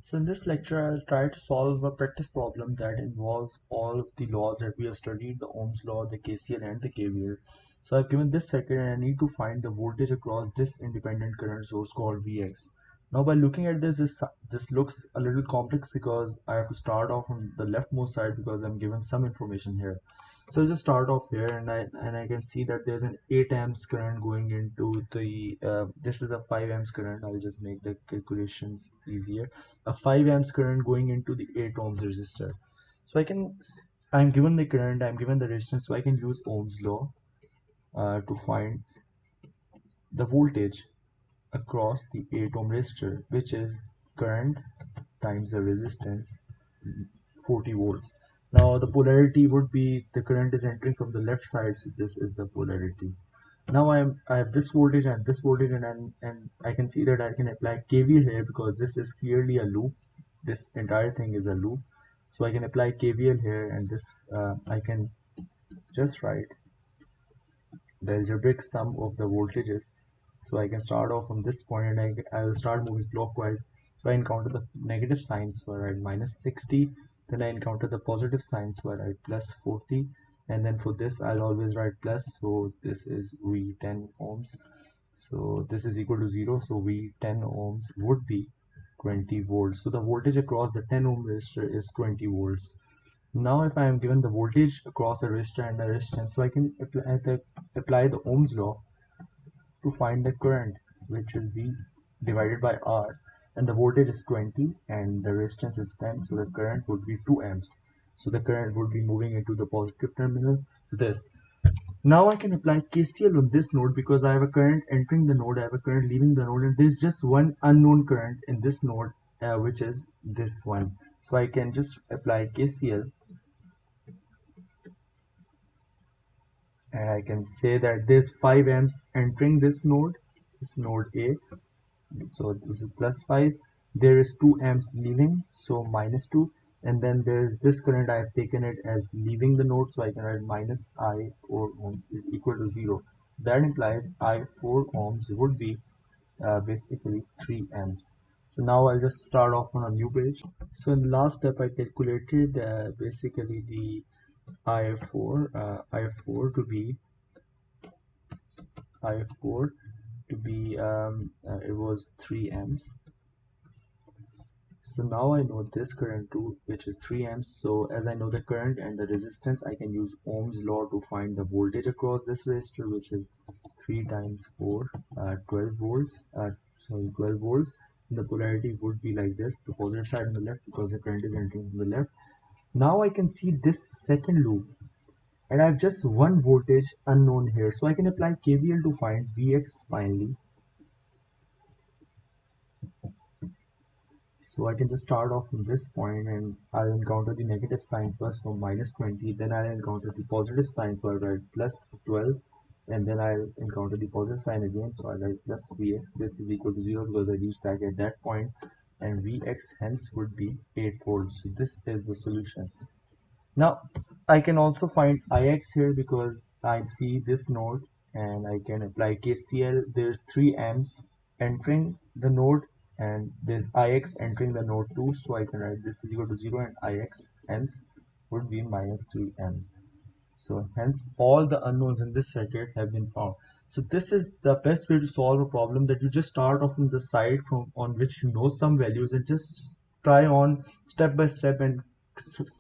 So in this lecture, I'll try to solve a practice problem that involves all of the laws that we have studied, the Ohm's law, the KCL and the KVL. So I've given this circuit and I need to find the voltage across this independent current source called Vx. Now by looking at this looks a little complex because I have to start off on the leftmost side because I'm given some information here. So I'll just start off here and I can see that there's an 8 amps current going into the this is a 5 amps current. I'll just make the calculations easier. A 5 amps current going into the 8 ohms resistor. So I'm given the current, I'm given the resistance, so I can use Ohm's law to find the voltage across the 8 ohm resistor, which is current times the resistance 40 volts. Now the polarity would be the current is entering from the left side, so this is the polarity. Now I have this voltage and this voltage, and I can see that I can apply KVL here because this is clearly a loop. This entire thing is a loop, so I can apply KVL here, and this I can just write the algebraic sum of the voltages. So I can start off from this point and I will start moving clockwise. So I encounter the negative sign, so I write minus 60. Then I encounter the positive sign, so I write plus 40. And then for this, I'll always write plus. So this is V10 ohms. So this is equal to 0. So V10 ohms would be 20 volts. So the voltage across the 10 ohm resistor is 20 volts. Now if I am given the voltage across a resistor and a resistance, so I can apply the Ohm's law to find the current, which will be divided by R, and the voltage is 20 and the resistance is 10, so the current would be 2 amps. So the current would be moving into the positive terminal to this. Now I can apply KCL on this node because I have a current entering the node, I have a current leaving the node, and there's just one unknown current in this node, which is this one. So I can just apply KCL and I can say that there's 5 amps entering this node A, so this is plus 5. There is 2 amps leaving, so minus 2, and then there's this current. I have taken it as leaving the node, so I can write minus I 4 ohms is equal to 0. That implies I 4 ohms would be basically 3 amps. So now I'll just start off on a new page. So in the last step I calculated basically the I4 to be it was 3 amps. So now I know this current too, which is 3 amps. So as I know the current and the resistance, I can use Ohm's law to find the voltage across this resistor, which is 3 times 4, 12 volts. 12 volts. And the polarity would be like this: the positive side on the left because the current is entering from the left. Now I can see this second loop, and I have just one voltage unknown here, so I can apply KVL to find Vx finally. So I can just start off from this point and I'll encounter the negative sign first from minus 20, then I'll encounter the positive sign, so I'll write plus 12, and then I'll encounter the positive sign again, so I'll write plus Vx. This is equal to 0 because I reached back at that point, and Vx hence would be 8 volts. So this is the solution. Now I can also find Ix here because I see this node and I can apply KCL. There's 3 amps entering the node and there's Ix entering the node too, so I can write this is equal to 0 and Ix hence would be minus 3 amps. So hence all the unknowns in this circuit have been found. So this is the best way to solve a problem, that you just start off from the side from on which you know some values and just try on step by step and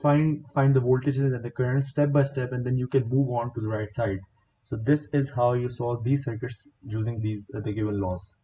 find the voltages and the current step by step, and then you can move on to the right side. So this is how you solve these circuits using these the given laws.